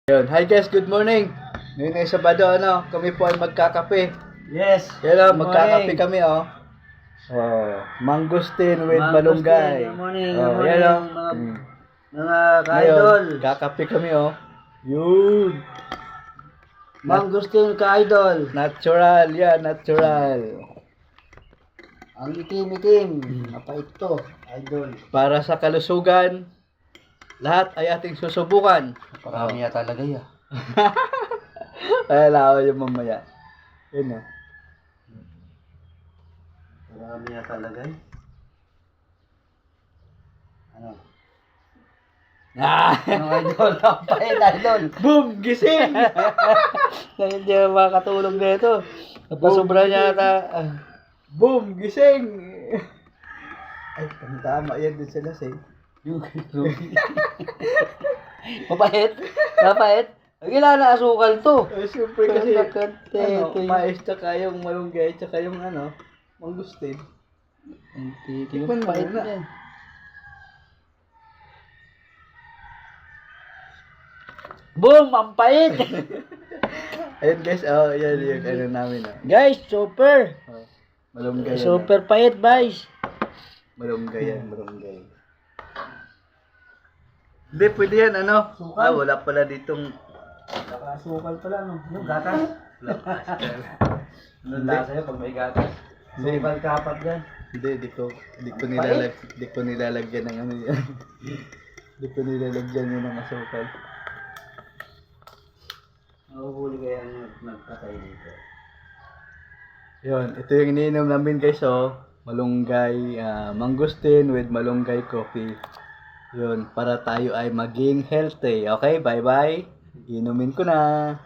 Yun. Hi guys, good morning. Ngayon ay Sabado, kami po ay magkakape. Yes. Yan Good magkakape morning. kami, mangustin with Mangustin, malunggay. good morning, Oh, good yan morning, mga ka-idol. Ngayon, kakape kami, Yun. Mangustin ka-idol. Natural, yan, natural. Ang itim-itim. Mapait to, idol. Para sa kalusugan, lahat ay ating susubukan. Parami yata lagay ah. Ay, lawa yung mamaya. Yun, Parami yata lagay. Ano? Ano idol? Ang pait idol. Boom! Gising! Hindi makakatulog na ito. Napasobra niya ata. Boom! Gising! Ay, tama yan din sa lasing. Yung mapait? Mapait? Ang ilan na asukal to. Siyempre kasi, Ito mais tsaka yung malunggay tsaka yung mangustin. Ang Tikman mo pait muna. niya. Boom! Ang pait! Ayun guys, yan yung namin. Guys, super! Malunggay yan. Super pait, guys! Malunggay yan, malunggay. Hindi, pwede yan, Sukal. wala pala ditong... Nakasukal pala, no? Yung gatas. Ano lasa yun pag may gatas? Sukal kapat yan. Hindi, di ko nilalagyan ng yan. Di ko nilalagyan yun ng asukal. Nahuhuli kaya nagpatay dito. Yun, ito yung iniinom namin guys, malunggay, mangustin with malunggay coffee. Yun, para tayo ay maging healthy. Okay, bye-bye. Inumin ko na.